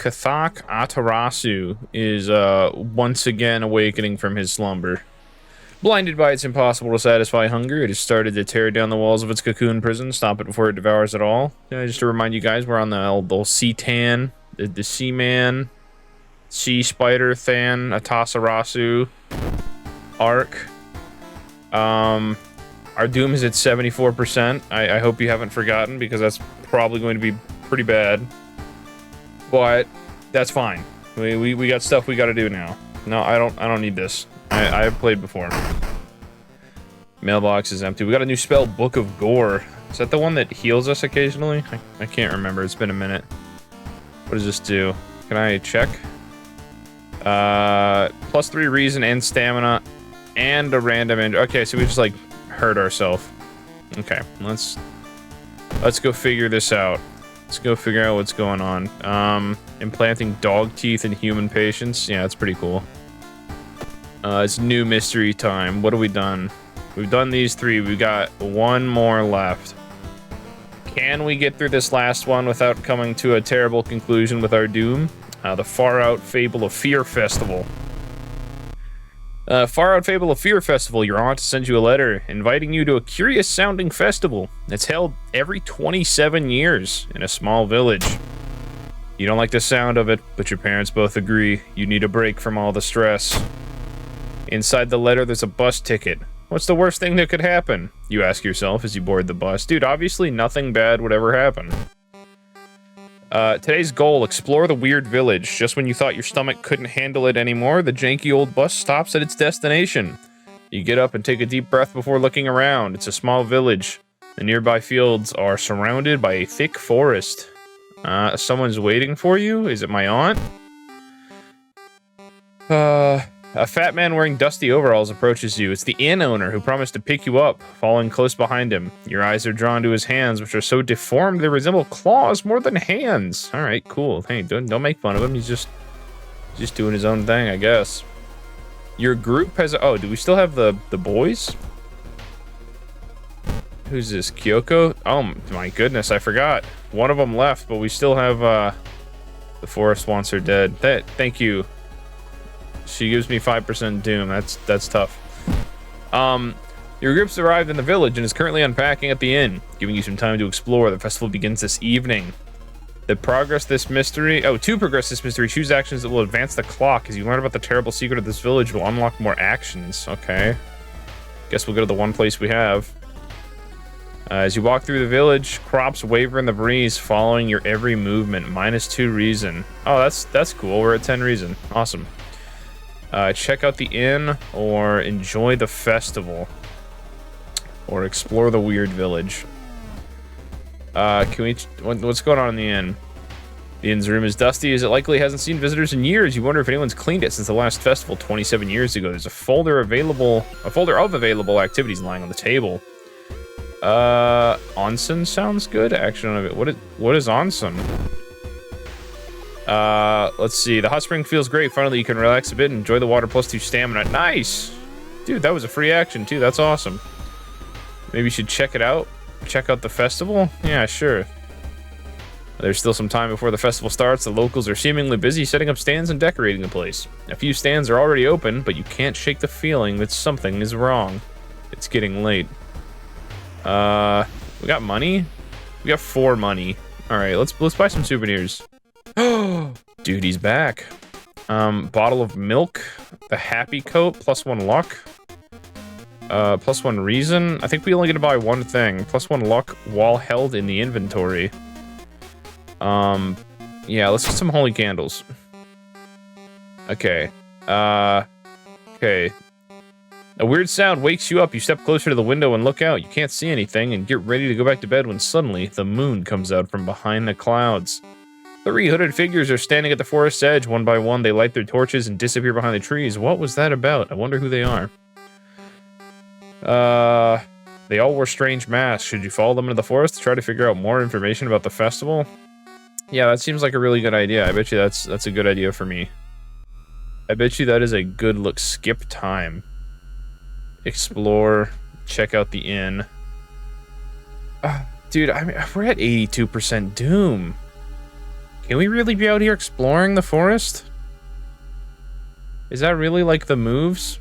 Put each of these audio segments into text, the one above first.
Kathak Atarasu is once again awakening from his slumber. Blinded by its impossible to satisfy hunger, it has started to tear down the walls of its cocoon prison, stop it before it devours it all. Just to remind you guys, we're on the sea tan, the sea man, sea spider than Atasarasu arc. Our doom is at 74%. I hope you haven't forgotten, because that's probably going to be pretty bad. But that's fine. We got stuff we got to do now. No, I don't need this. I have played before. Mailbox is empty. We got a new spell, Book of Gore. Is that the one that heals us occasionally? I can't remember. It's been a minute. What does this do? Can I check? +3 reason and stamina and a random injury. Okay, so we just like hurt ourselves. Okay, let's go figure this out. Let's go figure out what's going on. Implanting dog teeth in human patients. Yeah, that's pretty cool. It's new mystery time. What have we done? We've done these 3. We've got 1 more left. Can we get through this last one without coming to a terrible conclusion with our doom? The Far Out Fable of Fear Festival. Far Out Fable of Fear Festival, your aunt sends you a letter inviting you to a curious-sounding festival that's held every 27 years in a small village. You don't like the sound of it, but your parents both agree you need a break from all the stress. Inside the letter, there's a bus ticket. What's the worst thing that could happen? You ask yourself as you board the bus. Dude, obviously nothing bad would ever happen. Today's goal, explore the weird village. Just when you thought your stomach couldn't handle it anymore, the janky old bus stops at its destination. You get up and take a deep breath before looking around. It's a small village. The nearby fields are surrounded by a thick forest. Someone's waiting for you? Is it my aunt? A fat man wearing dusty overalls approaches you. It's the inn owner who promised to pick you up, following close behind him. Your eyes are drawn to his hands, which are so deformed they resemble claws more than hands. All right, cool. Hey, don't make fun of him. He's just doing his own thing, I guess. Your group has... Oh, do we still have the boys? Who's this? Kyoko? Oh, my goodness, I forgot. One of them left, but we still have... The forest wants her dead. Thank you. She gives me 5% doom. That's tough. Your group's arrived in the village and is currently unpacking at the inn, giving you some time to explore. The festival begins this evening. To progress this mystery, choose actions that will advance the clock. As you learn about the terrible secret of this village, will unlock more actions. Okay. Guess we'll go to the one place we have. As you walk through the village, crops waver in the breeze, following your every movement. -2 reason. Oh, that's cool. We're at 10 reason. Awesome. Check out the inn, or enjoy the festival, or explore the weird village. What's going on in the inn? The inn's room is dusty as it likely hasn't seen visitors in years. You wonder if anyone's cleaned it since the last festival 27 years ago. There's a folder of available activities lying on the table. Onsen sounds good. Action of it. What is onsen? Let's see. The hot spring feels great. Finally, you can relax a bit and enjoy the water +2 stamina. Nice! Dude, that was a free action, too. That's awesome. Maybe you should check it out. Check out the festival? Yeah, sure. There's still some time before the festival starts. The locals are seemingly busy setting up stands and decorating the place. A few stands are already open, but you can't shake the feeling that something is wrong. It's getting late. We got money? We got 4 money. Alright, let's buy some souvenirs. Dude, he's back. Bottle of milk. The happy coat, +1 luck. +1 reason. I think we only get to buy one thing. +1 luck while held in the inventory. Yeah, let's get some holy candles. Okay. Okay. A weird sound wakes you up. You step closer to the window and look out. You can't see anything and get ready to go back to bed when suddenly the moon comes out from behind the clouds. 3 hooded figures are standing at the forest's edge. One by one, they light their torches and disappear behind the trees. What was that about? I wonder who they are. They all wore strange masks. Should you follow them into the forest to try to figure out more information about the festival? Yeah, that seems like a really good idea. I bet you that's a good idea for me. I bet you that is a good look. Skip time. Explore. Check out the inn. Dude, I mean, we're at 82% doom. Can we really be out here exploring the forest? Is that really like the moves?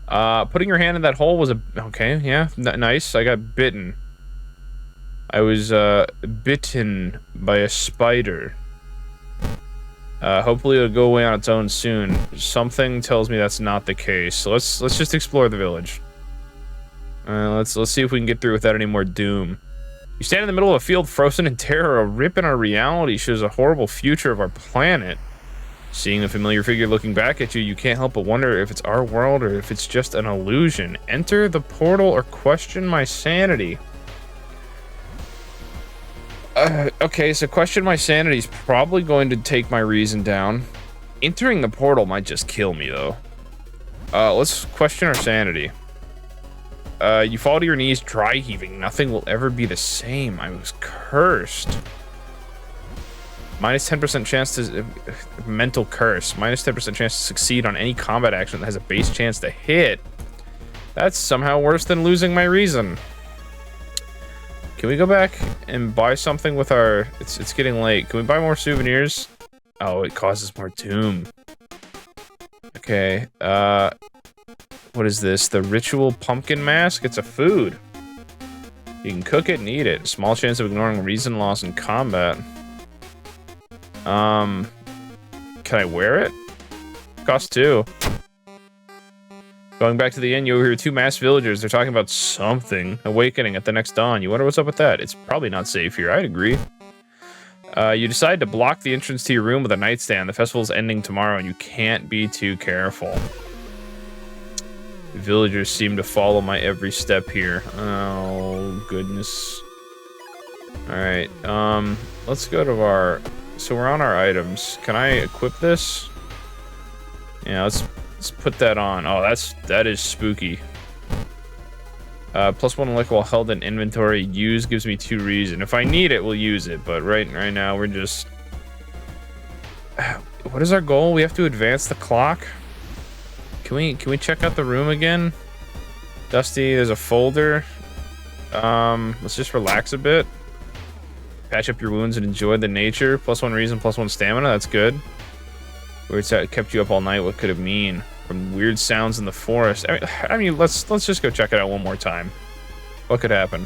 Putting your hand in that hole was okay, yeah, nice. I got bitten. I was, bitten by a spider. Hopefully it'll go away on its own soon. Something tells me that's not the case. So let's just explore the village. Let's see if we can get through without any more doom. You stand in the middle of a field frozen in terror. A rip in our reality shows a horrible future of our planet. Seeing a familiar figure looking back at you, you can't help but wonder if it's our world or if it's just an illusion. Enter the portal or question my sanity. Okay, so question my sanity is probably going to take my reason down. Entering the portal might just kill me, though. Let's question our sanity. You fall to your knees, dry heaving. Nothing will ever be the same. I was cursed. Minus 10% chance to... mental curse. Minus 10% chance to succeed on any combat action that has a base chance to hit. That's somehow worse than losing my reason. Can we go back and buy something with our... It's getting late. Can we buy more souvenirs? Oh, it causes more doom. Okay, what is this? The ritual pumpkin mask? It's a food. You can cook it and eat it. Small chance of ignoring reason loss in combat. Can I wear it? Cost 2. Going back to the inn, you overhear 2 masked villagers. They're talking about something. Awakening at the next dawn. You wonder what's up with that. It's probably not safe here. I'd agree. You decide to block the entrance to your room with a nightstand. The festival's ending tomorrow, and you can't be too careful. The villagers seem to follow my every step here. Oh, goodness. Alright, let's go to our... So we're on our items. Can I equip this? Yeah, let's put that on. Oh, that is spooky. +1 lick while held in inventory. Use gives me 2 reason. If I need it, we'll use it. But right now, we're just... What is our goal? We have to advance the clock? Can we check out the room again? Dusty, there's a folder. Let's just relax a bit. Patch up your wounds and enjoy the nature. +1 reason, +1 stamina. That's good. Where it's kept you up all night. What could it mean? From weird sounds in the forest. I mean, let's just go check it out one more time. What could happen?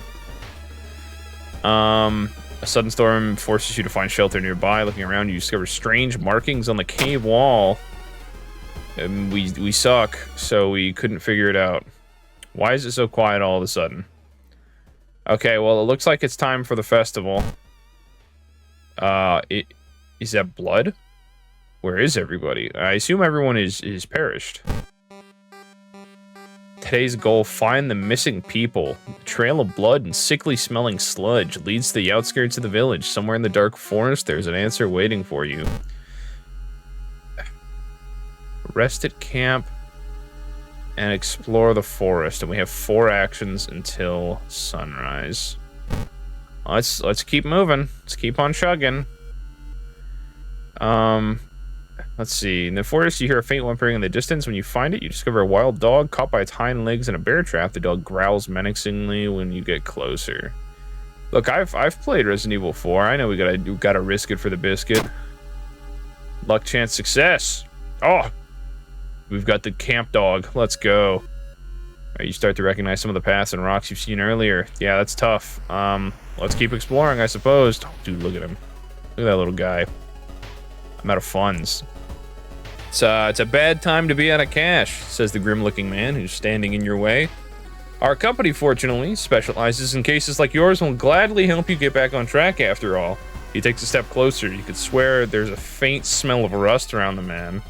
A sudden storm forces you to find shelter nearby. Looking around, you discover strange markings on the cave wall. And we suck, so we couldn't figure it out. Why is it so quiet all of a sudden? Okay, well, it looks like it's time for the festival. Is that blood? Where is everybody? I assume everyone is perished. Today's goal, find the missing people. A trail of blood and sickly smelling sludge leads to the outskirts of the village. Somewhere in the dark forest, there's an answer waiting for you. Rest at camp and explore the forest. And we have 4 actions until sunrise. Let's keep moving. Let's keep on chugging. Let's see. In the forest, you hear a faint whimpering in the distance. When you find it, you discover a wild dog caught by its hind legs in a bear trap. The dog growls menacingly when you get closer. Look, I've played Resident Evil 4. I know we gotta risk it for the biscuit. Luck, chance, success. Oh, we've got the camp dog. Let's go. All right, you start to recognize some of the paths and rocks you've seen earlier. Yeah, that's tough. Let's keep exploring, I suppose. Oh, dude, look at him. Look at that little guy. I'm out of funds. It's a bad time to be out of cash, says the grim-looking man who's standing in your way. Our company, fortunately, specializes in cases like yours and will gladly help you get back on track after all. He takes a step closer. You could swear there's a faint smell of rust around the man.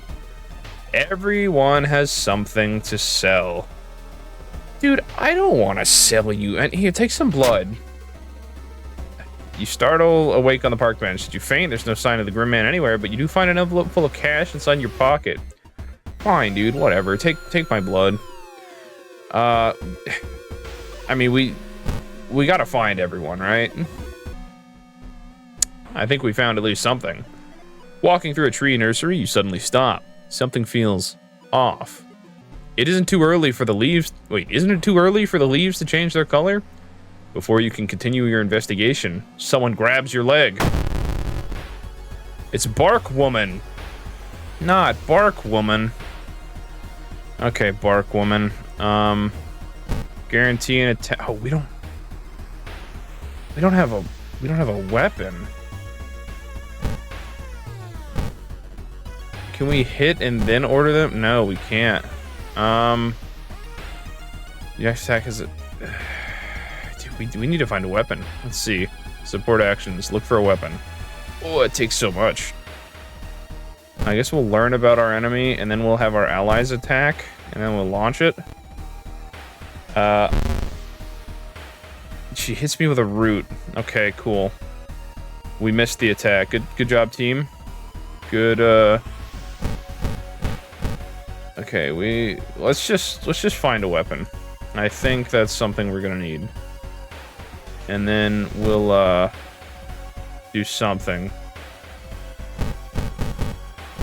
Everyone has something to sell. Dude, I don't want to sell you. And here, take some blood. You startle awake on the park bench. Did you faint? There's no sign of the grim man anywhere, but you do find an envelope full of cash inside your pocket. Fine, dude, whatever. Take my blood. I mean, we gotta find everyone, right? I think we found at least something. Walking through a tree nursery, you suddenly stop. Something feels off. It isn't too early for the leaves... Wait, isn't it too early for the leaves to change their color? Before you can continue your investigation, someone grabs your leg. It's Bark Woman. Not Bark Woman. Okay, Bark Woman. Guarantee an attack. Oh, we don't have a weapon. Can we hit and then order them? No, we can't. The next attack is dude, we need to find a weapon. Let's see. Support actions. Look for a weapon. Oh, it takes so much. I guess we'll learn about our enemy, and then we'll have our allies attack, and then we'll launch it. She hits me with a root. Okay, cool. We missed the attack. Good job, team. Good, Okay, let's just find a weapon. I think that's something we're gonna need. And then we'll, do something.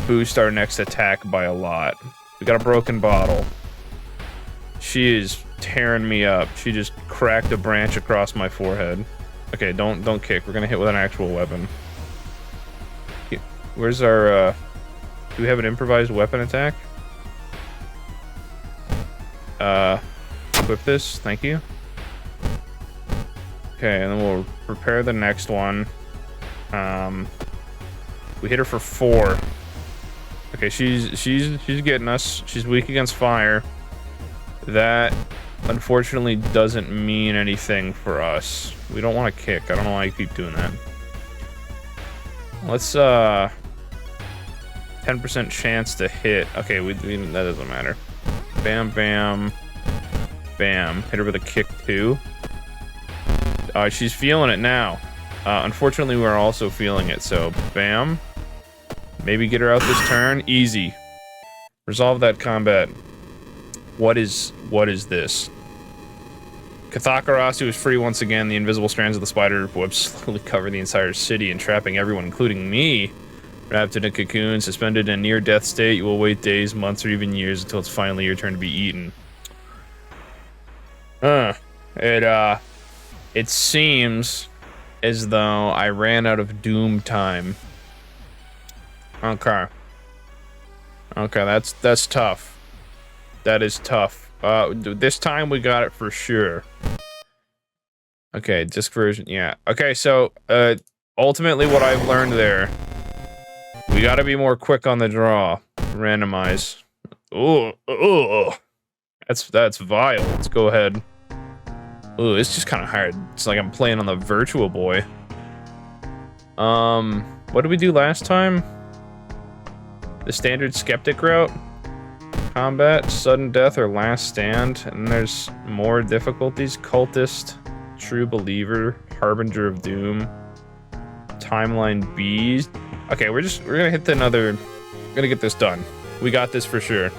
Boost our next attack by a lot. We got a broken bottle. She is tearing me up. She just cracked a branch across my forehead. Okay, don't kick. We're gonna hit with an actual weapon. Where's our, do we have an improvised weapon attack? Equip this. Thank you. Okay, and then we'll prepare the next one. We hit her for 4. Okay, she's getting us. She's weak against fire. That unfortunately doesn't mean anything for us. We don't want to kick. I don't know why I keep doing that. Let's 10% chance to hit. Okay, that doesn't matter. Bam, bam, bam. Hit her with a kick too. She's feeling it now. Unfortunately, we're also feeling it. So, bam. Maybe get her out this turn. Easy. Resolve that combat. What is this? Kathakarasu is free once again. The invisible strands of the spider web slowly cover the entire city, entrapping everyone, including me. Wrapped in a cocoon, suspended in a near-death state, you will wait days, months, or even years until it's finally your turn to be eaten. It seems as though I ran out of doom time. Okay. Okay, that's tough. That is tough. This time we got it for sure. Okay, disc version, yeah. Okay, so, ultimately what I've learned there, we gotta be more quick on the draw. Randomize. Ooh. That's vile. Let's go ahead. Ooh, it's just kind of hard. It's like I'm playing on the Virtual Boy. What did we do last time? The standard skeptic route? Combat, sudden death, or last stand. And there's more difficulties. Cultist, true believer, harbinger of doom, timeline bees. Okay, we're gonna hit we're gonna get this done. We got this for sure.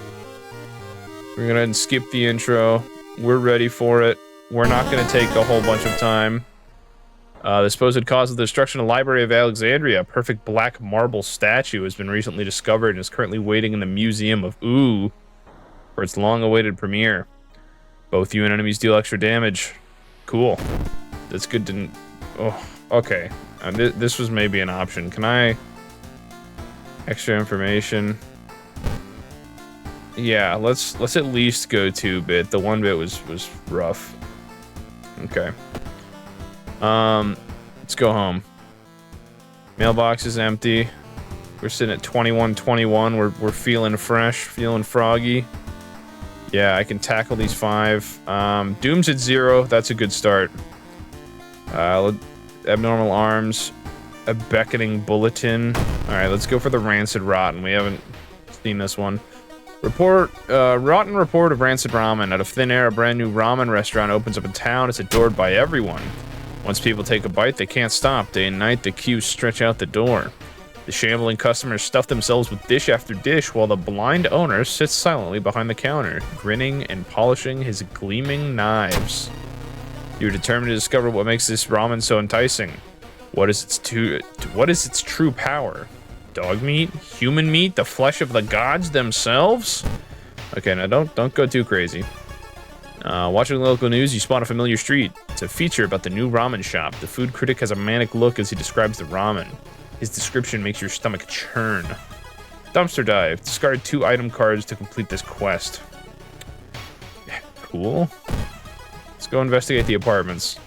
We're gonna skip the intro. We're ready for it. We're not gonna take a whole bunch of time. The supposed cause of the destruction of the Library of Alexandria, a perfect black marble statue, has been recently discovered and is currently waiting in the Museum of Ooh for its long-awaited premiere. Both you and enemies deal extra damage. Cool. That's good to... Oh, okay. This was maybe an option. Can I... Extra information. Yeah, let's at least go 2-bit. The 1-bit was rough. Okay. Let's go home. Mailbox is empty. We're sitting at 2121. We're feeling fresh, feeling froggy. Yeah, I can tackle these 5. Doom's at 0. That's a good start. Abnormal arms. A beckoning bulletin. Alright, let's go for the rancid rotten. We haven't seen this one. Rotten report of rancid ramen. Out of thin air, a brand new ramen restaurant opens up in town. It's adored by everyone. Once people take a bite, they can't stop. Day and night, the queues stretch out the door. The shambling customers stuff themselves with dish after dish, while the blind owner sits silently behind the counter, grinning and polishing his gleaming knives. You're determined to discover what makes this ramen so enticing. What is its true power? Dog meat? Human meat? The flesh of the gods themselves? Okay, now don't go too crazy. Watching the local news, you spot a familiar street. It's a feature about the new ramen shop. The food critic has a manic look as he describes the ramen. His description makes your stomach churn. Dumpster dive. Discard 2 item cards to complete this quest. Yeah, cool. Let's go investigate the apartments.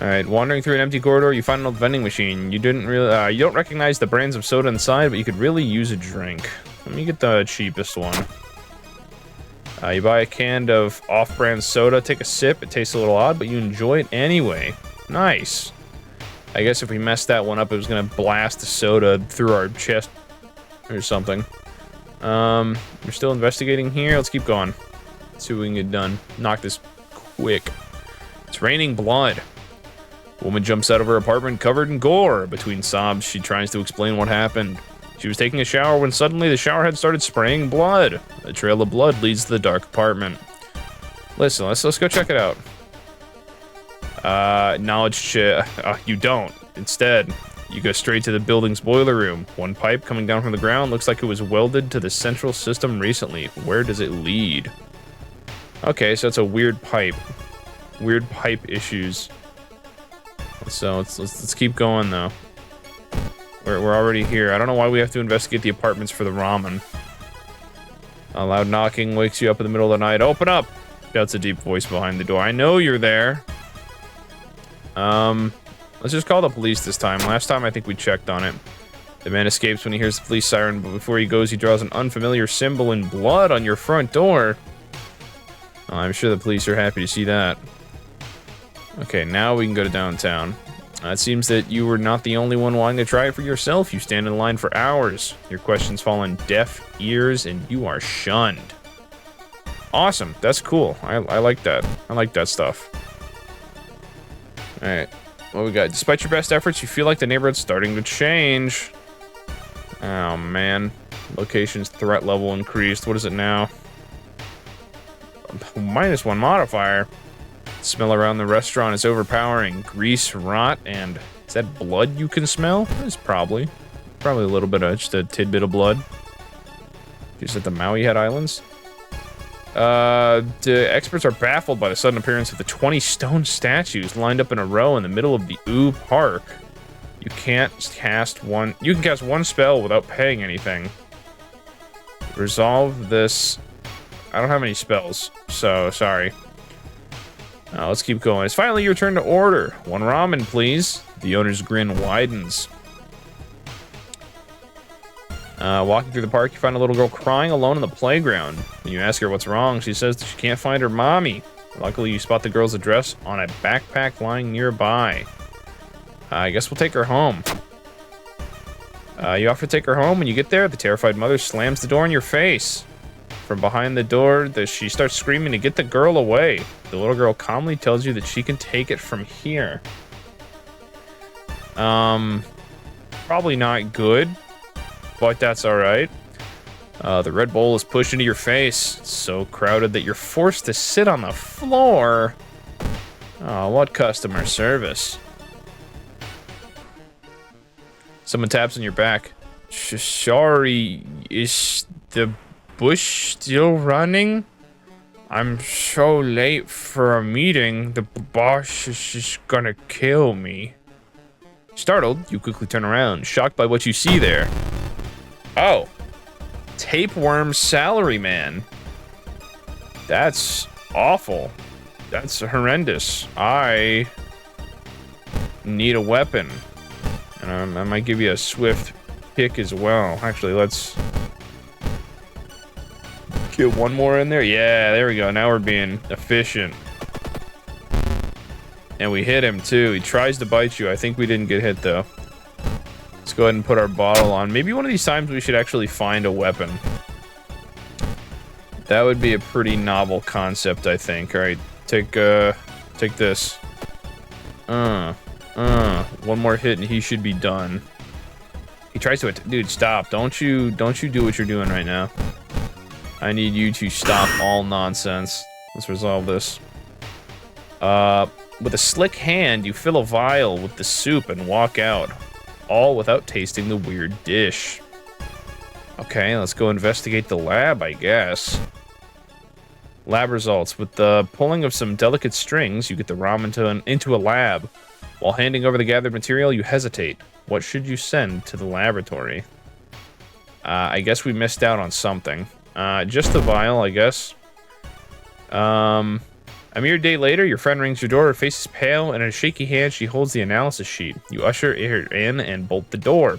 Alright, wandering through an empty corridor, you find an old vending machine. You don't recognize the brands of soda inside, but you could really use a drink. Let me get the cheapest one. You buy a can of off-brand soda, take a sip. It tastes a little odd, but you enjoy it anyway. Nice. I guess if we messed that one up, it was gonna blast the soda through our chest or something. We're still investigating here. Let's keep going. Let's see what we can get done. Knock this quick. It's raining blood. Woman jumps out of her apartment covered in gore. Between sobs, she tries to explain what happened. She was taking a shower when suddenly the shower head started spraying blood. A trail of blood leads to the dark apartment. Listen, let's go check it out. Knowledge you don't. Instead, you go straight to the building's boiler room. One pipe coming down from the ground looks like it was welded to the central system recently. Where does it lead? Okay, so it's a weird pipe. Weird pipe issues. So let's keep going though. We're already here. I don't know why we have to investigate the apartments for the ramen. A loud knocking wakes you up in the middle of the night. Open up! Shouts a deep voice behind the door. I know you're there. Let's just call the police this time. Last time I think we checked on it. The man escapes when he hears the police siren, but before he goes, he draws an unfamiliar symbol in blood on your front door. Oh, I'm sure the police are happy to see that. Okay, now we can go to downtown. It seems that you were not the only one wanting to try it for yourself. You stand in line for hours. Your questions fall on deaf ears, and you are shunned. Awesome. That's cool. I like that. I like that stuff. Alright. What we got? Despite your best efforts, you feel like the neighborhood's starting to change. Oh, man. Location's threat level increased. What is it now? -1 modifier. Smell around the restaurant is overpowering. Grease, rot, and is that blood you can smell? It's probably a little bit of just a tidbit of blood. Just at the Maui Head Islands. The experts are baffled by the sudden appearance of the 20 stone statues lined up in a row in the middle of the Park. You can't cast one. You can cast one spell without paying anything. Resolve this. I don't have any spells, so sorry. Let's keep going. It's finally your turn to order. 1 ramen, please. The owner's grin widens. Walking through the park, you find a little girl crying alone in the playground. When you ask her what's wrong, she says that she can't find her mommy. Luckily, you spot the girl's address on a backpack lying nearby. I guess we'll take her home. You offer to take her home. When you get there, the terrified mother slams the door in your face. From behind the door, she starts screaming to get the girl away. The little girl calmly tells you that she can take it from here. Probably not good, but that's alright. The Red Bull is pushed into your face. It's so crowded that you're forced to sit on the floor. Oh, what customer service. Someone taps on your back. Sorry, is the bush still running? I'm so late for a meeting. The boss is just gonna kill me. Startled, you quickly turn around, shocked by what you see there. Oh. Tapeworm Salaryman. That's awful. That's horrendous. I need a weapon. And I might give you a swift pick as well. Actually, let's get one more in there. Yeah, there we go. Now we're being efficient. And we hit him too. He tries to bite you. I think we didn't get hit though. Let's go ahead and put our bottle on. Maybe one of these times we should actually find a weapon. That would be a pretty novel concept, I think. All right, take this. One more hit and he should be done. He tries to dude, stop. Don't you do what you're doing right now. I need you to stop all nonsense. Let's resolve this. With a slick hand, you fill a vial with the soup and walk out. All without tasting the weird dish. Okay, let's go investigate the lab, I guess. Lab results. With the pulling of some delicate strings, you get the ramen into a lab. While handing over the gathered material, you hesitate. What should you send to the laboratory? I guess we missed out on something. Just the vial, I guess. A mere day later, your friend rings your door. Her face is pale, and in a shaky hand, she holds the analysis sheet. You usher her in and bolt the door.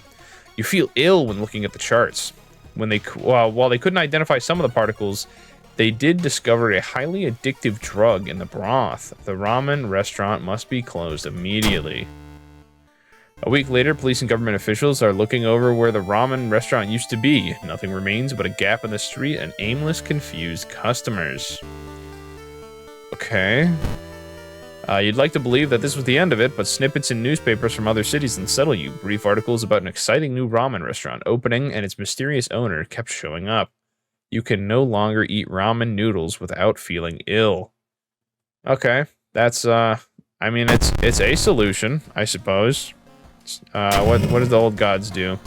You feel ill when looking at the charts. While they couldn't identify some of the particles, they did discover a highly addictive drug in the broth. The ramen restaurant must be closed immediately. A week later, police and government officials are looking over where the ramen restaurant used to be. Nothing remains but a gap in the street and aimless, confused customers. Okay. You'd like to believe that this was the end of it, but snippets in newspapers from other cities unsettle you. Brief articles about an exciting new ramen restaurant opening and its mysterious owner kept showing up. You can no longer eat ramen noodles without feeling ill. Okay, that's, I mean, it's a solution, I suppose. What does the old gods do?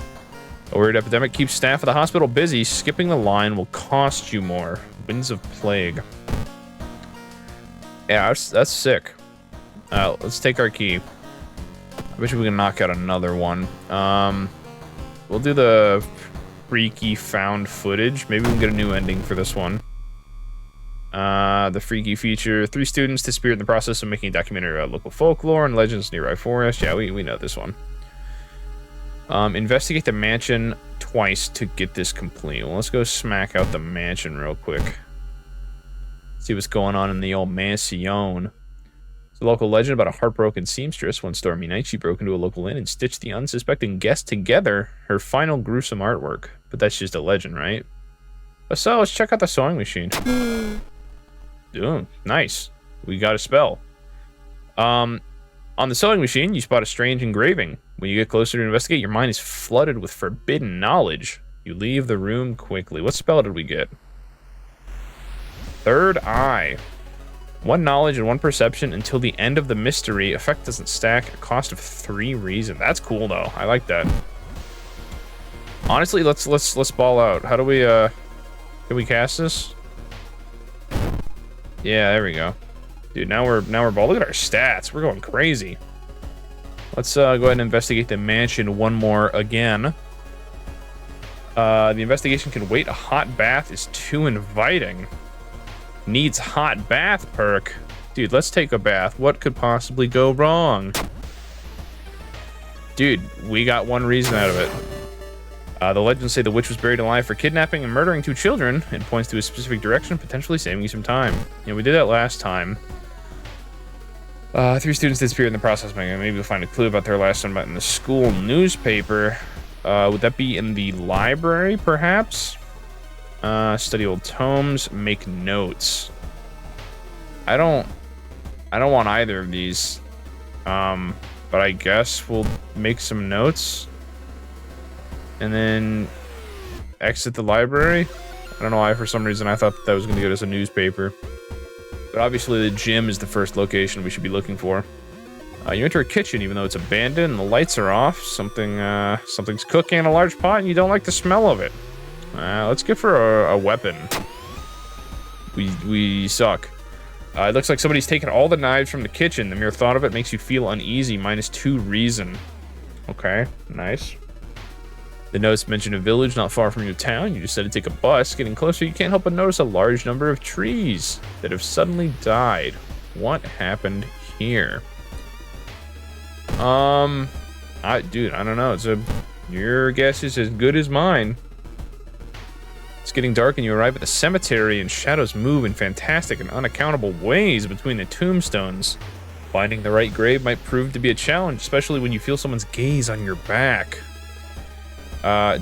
A weird epidemic keeps staff at the hospital busy. Skipping the line will cost you more. Winds of plague. Yeah, that's sick. Let's take our key. I wish we could knock out another one. We'll do the freaky found footage. Maybe we can get a new ending for this one. The freaky feature. 3 students disappeared in the process of making a documentary about local folklore and legends nearby forest. Yeah, we know this one. Investigate the mansion twice to get this complete. Well, let's go smack out the mansion real quick. See what's going on in the old mansion. It's a local legend about a heartbroken seamstress. One stormy night, she broke into a local inn and stitched the unsuspecting guests together. Her final gruesome artwork. But that's just a legend, right? So, let's check out the sewing machine. Ooh, nice. We got a spell. On the sewing machine, you spot a strange engraving. When you get closer to investigate, your mind is flooded with forbidden knowledge. You leave the room quickly. What spell did we get? Third Eye. 1 knowledge and 1 perception until the end of the mystery. Effect doesn't stack. A cost of 3 reason. That's cool though. I like that. Honestly, let's ball out. How do we can we cast this? Yeah, there we go. Dude, now we're ball. Look at our stats. We're going crazy. Let's go ahead and investigate the mansion one more again. The investigation can wait. A hot bath is too inviting. Needs hot bath perk. Dude, let's take a bath. What could possibly go wrong? Dude, we got 1 reason out of it. The legends say the witch was buried alive for kidnapping and murdering 2 children and points to a specific direction, potentially saving you some time. Yeah, we did that last time. 3 students disappeared in the process. Maybe we'll find a clue about their last one in the school newspaper. Would that be in the library, perhaps? Study old tomes, make notes. I don't want either of these. But I guess we'll make some notes. And then exit the library. I don't know why, for some reason, I thought that was going to get us a newspaper. But obviously the gym is the first location we should be looking for. You enter a kitchen even though it's abandoned and the lights are off. Something's cooking in a large pot and you don't like the smell of it. Let's get for a weapon. We suck. It looks like somebody's taken all the knives from the kitchen. The mere thought of it makes you feel uneasy. -2 reason. Okay, nice. The notes mention a village not far from your town. You decide to take a bus. Getting closer, you can't help but notice a large number of trees that have suddenly died. What happened here? Dude, I don't know. Your guess is as good as mine. It's getting dark and you arrive at the cemetery and shadows move in fantastic and unaccountable ways between the tombstones. Finding the right grave might prove to be a challenge, especially when you feel someone's gaze on your back.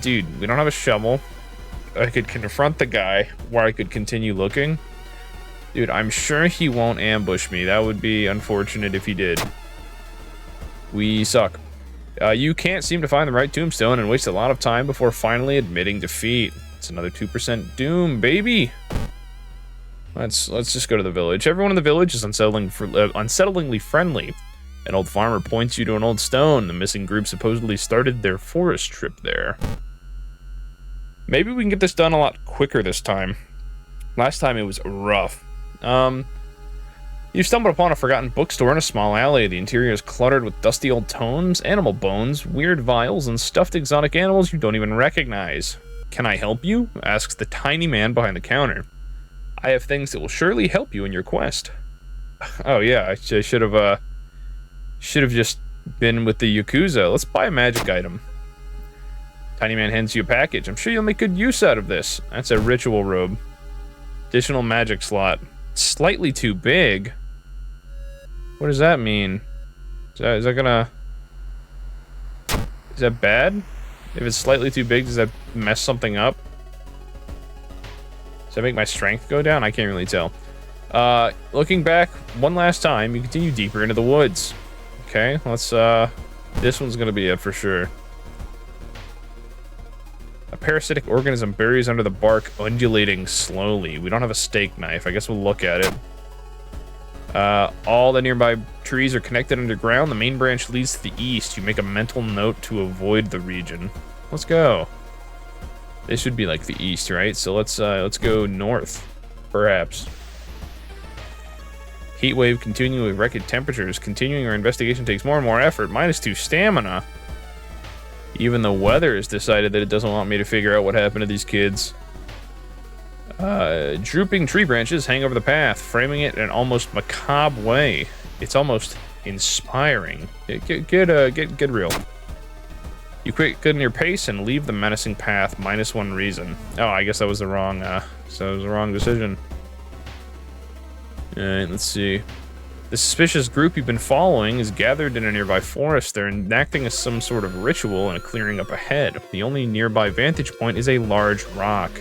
Dude, we don't have a shovel. I could confront the guy, or I could continue looking. Dude, I'm sure he won't ambush me. That would be unfortunate if he did. We suck. You can't seem to find the right tombstone and waste a lot of time before finally admitting defeat. It's another 2% doom, baby. Let's just go to the village. Everyone in the village is unsettlingly friendly. An old farmer points you to an old stone. The missing group supposedly started their forest trip there. Maybe we can get this done a lot quicker this time. Last time it was rough. You stumbled upon a forgotten bookstore in a small alley. The interior is cluttered with dusty old tomes, animal bones, weird vials, and stuffed exotic animals you don't even recognize. Can I help you? Asks the tiny man behind the counter. I have things that will surely help you in your quest. Oh yeah, I should have just been with the Yakuza. Let's buy a magic item. Tiny man hands you a package. I'm sure you'll make good use out of this. That's a ritual robe. Additional magic slot. Slightly too big. What does that mean? Is that gonna... Is that bad? If it's slightly too big, does that mess something up? Does that make my strength go down? I can't really tell. Looking back one last time, you continue deeper into the woods. Okay, let's, this one's gonna be it for sure. A parasitic organism buries under the bark, undulating slowly. We don't have a steak knife. I guess we'll look at it. All the nearby trees are connected underground. The main branch leads to the east. You make a mental note to avoid the region. Let's go. This should be like the east, right? So let's go north, perhaps. Heat wave continuing with record temperatures. Continuing our investigation takes more and more effort. -2 stamina. Even the weather has decided that it doesn't want me to figure out what happened to these kids. Drooping tree branches hang over the path, framing it in an almost macabre way. It's almost inspiring. Get real. You quit good in your pace and leave the menacing path. -1 reason. Oh, I guess that was the wrong. So it was the wrong decision. All right, let's see. The suspicious group you've been following is gathered in a nearby forest. They're enacting some sort of ritual and clearing up ahead. The only nearby vantage point is a large rock.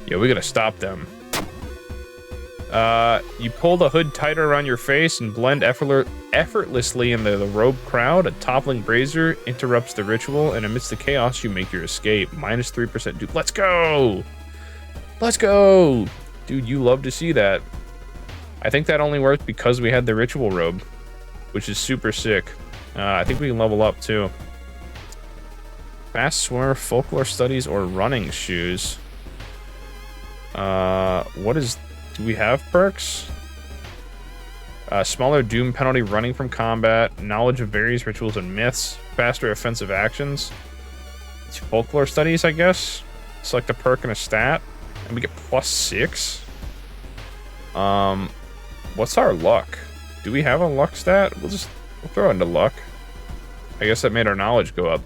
Yeah, we gotta stop them. You pull the hood tighter around your face and blend effortlessly in the robe crowd. A toppling brazier interrupts the ritual, and amidst the chaos, you make your escape. -3%. Dude, let's go! Let's go! Dude, you love to see that. I think that only worked because we had the ritual robe, which is super sick. I think we can level up, too. Fast swimmer, folklore studies, or running shoes. Do we have perks? Smaller doom penalty running from combat, knowledge of various rituals and myths, faster offensive actions. It's folklore studies, I guess. Select a perk and a stat, and we get +6. What's our luck? Do we have a luck stat? We'll throw into luck. I guess that made our knowledge go up.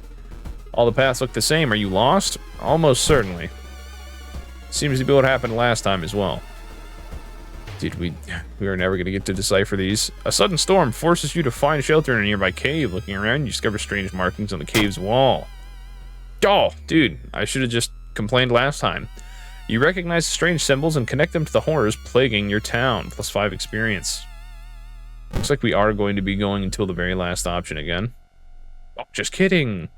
All the paths look the same. Are you lost? Almost certainly. Seems to be what happened last time as well. Dude, we are never going to get to decipher these. A sudden storm forces you to find shelter in a nearby cave. Looking around, you discover strange markings on the cave's wall. Oh, dude, I should have just complained last time. You recognize the strange symbols and connect them to the horrors plaguing your town. +5 experience. Looks like we are going to be going until the very last option again. Oh, just kidding.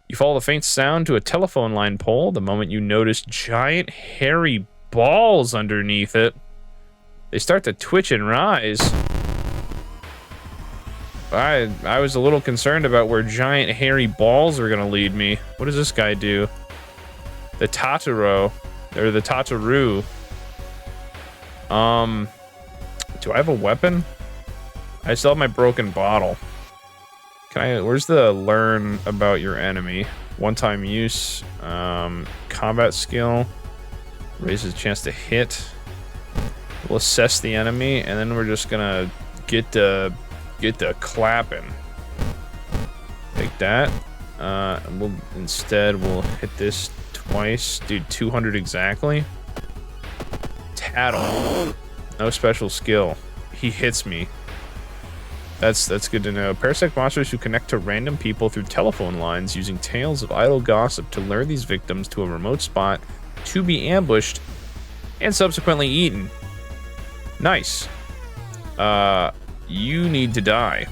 You follow the faint sound to a telephone line pole. The moment you notice giant hairy balls underneath it, they start to twitch and rise. I was a little concerned about where giant hairy balls are gonna lead me. What does this guy do? The Totoro. Or the Tataru. Do I have a weapon? I still have my broken bottle. Where's the learn about your enemy? One-time use. Combat skill. Raises the chance to hit. We'll assess the enemy, and then we're just gonna get the clapping. Take that. We'll hit this twice. Dude, 200 exactly. Tattle. No special skill. He hits me. That's good to know. Parasitic monsters who connect to random people through telephone lines using tales of idle gossip to lure these victims to a remote spot to be ambushed and subsequently eaten. Nice. You need to die.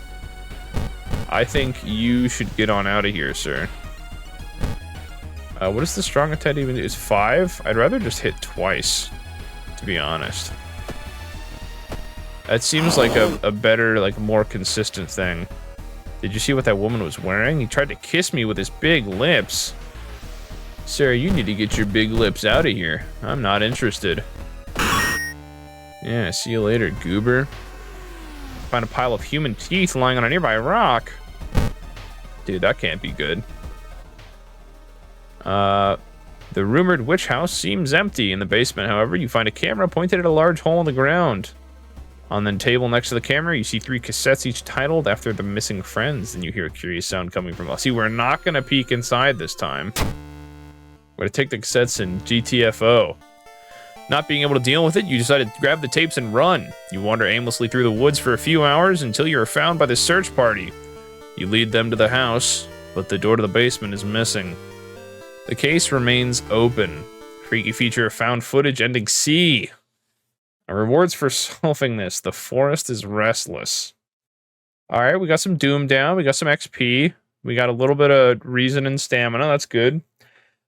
I think you should get on out of here, sir. What is the strong attack even? Is 5? I'd rather just hit twice, to be honest. That seems like a better, like, more consistent thing. Did you see what that woman was wearing? He tried to kiss me with his big lips. Sarah, you need to get your big lips out of here. I'm not interested. Yeah, see you later, goober. Find a pile of human teeth lying on a nearby rock. Dude, that can't be good. The rumored witch house seems empty. In the basement, however, you find a camera pointed at a large hole in the ground. On the table next to the camera, you see 3 cassettes, each titled after the missing friends. Then you hear a curious sound coming from us. See, we're not going to peek inside this time. We're going to take the cassettes and GTFO. Not being able to deal with it, you decide to grab the tapes and run. You wander aimlessly through the woods for a few hours until you are found by the search party. You lead them to the house, but the door to the basement is missing. The case remains open. Freaky feature of found footage ending C. Rewards for solving this. The forest is restless. Alright, we got some Doom down. We got some XP. We got a little bit of reason and stamina. That's good.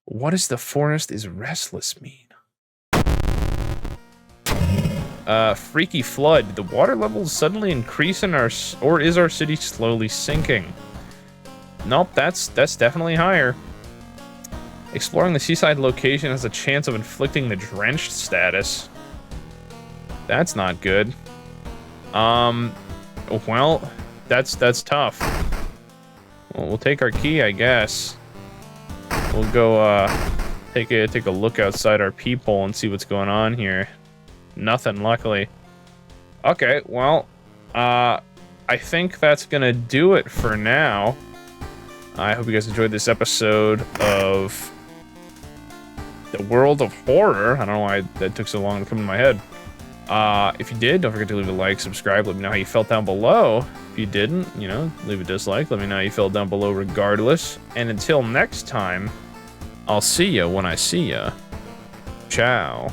What does the forest is restless mean? Freaky flood. The water levels suddenly increase in our... Or is our city slowly sinking? Nope, that's definitely higher. Exploring the seaside location has a chance of inflicting the drenched status. That's not good. Well, that's tough. Well, we'll take our key, I guess. We'll go, take a look outside our peephole and see what's going on here. Nothing, luckily. Okay, well, I think that's gonna do it for now. I hope you guys enjoyed this episode of The World of Horror. I don't know why that took so long to come in my head. If you did, don't forget to leave a like, subscribe, let me know how you felt down below. If you didn't, you know, leave a dislike, let me know how you felt down below regardless. And until next time, I'll see ya when I see ya. Ciao.